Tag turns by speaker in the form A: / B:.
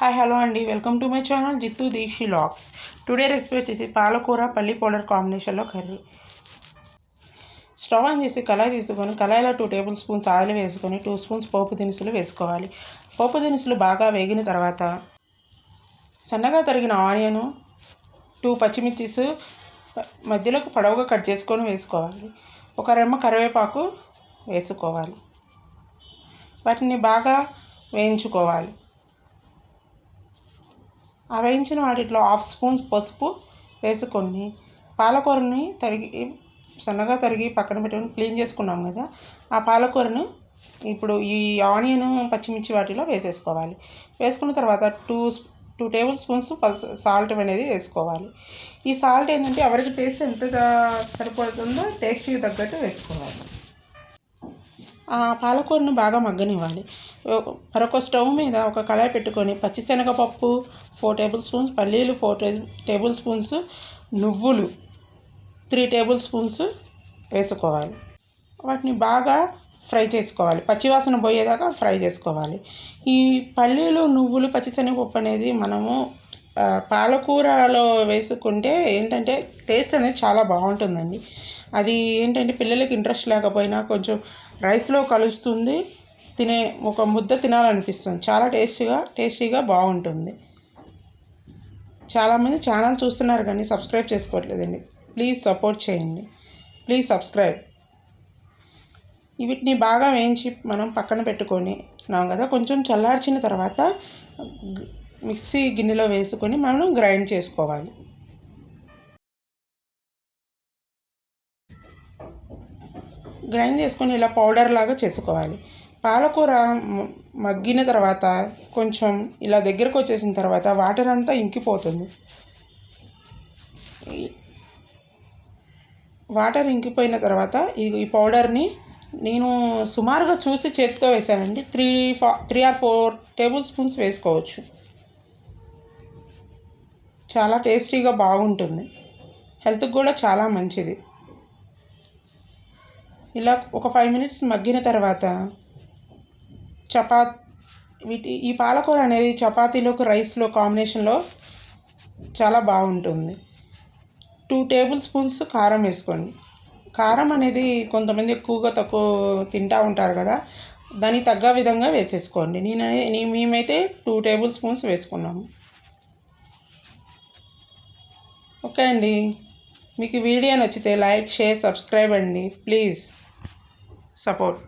A: Hi hello అండి, welcome to my channel Jithu Deekshi vlogs. Today recipe వచ్చేసి పాలకూర పల్లి పౌడర్ కాంబినేషన్లో కర్రీ. స్టవ్ ఆన్ చేసి కళాయి తీసుకొని కళాయిలో 2 టేబుల్ స్పూన్స్ ఆయిల్ వేసుకొని 2 స్పూన్స్ పోపు దినుసులు వేసుకోవాలి. పోపు దినుసులు బాగా వేగిన తర్వాత సన్నగా తరిగిన ఆనియను, 2 పచ్చిమిర్చిస్ మధ్యలోకి పొడవుగా కట్ చేసుకొని వేసుకోవాలి. ఒక రెమ్మ కరివేపాకు వేసుకోవాలి. వాటిని బాగా వేయించుకోవాలి. ఆ వేయించిన వాటిలో 1/2 స్పూన్ పసుపు వేసుకొని పాలకూరని సన్నగా తరిగి పక్కన పెట్టుకొని క్లీన్ చేసుకున్నాం కదా, ఆ పాలకూరను ఇప్పుడు ఈ ఆనియన్ పచ్చిమిర్చి వాటిలో వేసేసుకోవాలి. వేసుకున్న తర్వాత 2 టేబుల్ స్పూన్స్ సాల్ట్ అనేది వేసుకోవాలి. ఈ సాల్ట్ ఏంటంటే ఎవరికి టేస్ట్ ఎంతగా సరిపడుతుందో టేస్ట్కి తగ్గట్టు వేసుకోవాలి. పాలకూరను బాగా మగ్గనివ్వాలి. మరొక స్టవ్ మీద ఒక కళాయి పెట్టుకొని పచ్చిశనగపప్పు 4 టేబుల్ స్పూన్స్, పల్లీలు 4 టేబుల్ స్పూన్స్, నువ్వులు 3 టేబుల్ స్పూన్స్ వేసుకోవాలి. వాటిని బాగా ఫ్రై చేసుకోవాలి, పచ్చివాసన పోయేదాకా ఫ్రై చేసుకోవాలి. ఈ పల్లీలు, నువ్వులు, పచ్చిశనగపప్పు అనేది మనము పాలకూరలో వేసుకుంటే ఏంటంటే టేస్ట్ అనేది చాలా బాగుంటుందండి. అది ఏంటంటే పిల్లలకి ఇంట్రెస్ట్ లేకపోయినా కొంచెం రైస్లో కలుస్తుంది, ఒక ముద్ద తినాలనిపిస్తుంది. చాలా టేస్టీగా బాగుంటుంది. చాలామంది ఛానల్ చూస్తున్నారు కానీ సబ్స్క్రైబ్ చేసుకోవట్లేదండి. ప్లీజ్ సపోర్ట్ చేయండి. Please subscribe. వీటిని బాగా వేయించి మనం పక్కన పెట్టుకున్నాం కదా, కొంచెం చల్లార్చిన తర్వాత మిక్సీ గిన్నెలో వేసుకొని మనం గ్రైండ్ చేసుకోవాలి. గ్రైండ్ చేసుకొని ఇలా పౌడర్ లాగా చేసుకోవాలి. పాలకూర మగ్గిన తర్వాత కొంచెం ఇలా దగ్గరకు వచ్చేసిన తర్వాత వాటర్ అంతా ఇంకిపోతుంది. వాటర్ ఇంకిపోయిన తర్వాత ఈ పౌడర్ని నేను సుమారుగా చూసి చేతితో వేసానండి. 3 or 4 టేబుల్ స్పూన్స్ వేసుకోవచ్చు. చాలా టేస్టీగా బాగుంటుంది, హెల్త్కి కూడా చాలా మంచిది. ఇలా ఒక 5 మినిట్స్ మగ్గిన తర్వాత ఈ పాలకూర అనేది చపాతీలోకి, రైస్లో కాంబినేషన్లో చాలా బాగుంటుంది. 2 టేబుల్ స్పూన్స్ కారం వేసుకోండి. కారం అనేది కొంతమంది ఎక్కువగా తక్కువ తింటూ ఉంటారు కదా, దానికి తగ్గ విధంగా వేసేసుకోండి. మేమైతే 2 టేబుల్ స్పూన్స్ వేసుకున్నాము. ఓకే అండి, మీకు వీడియో నచ్చితే లైక్, షేర్, సబ్స్క్రైబ్ అండి. Please support.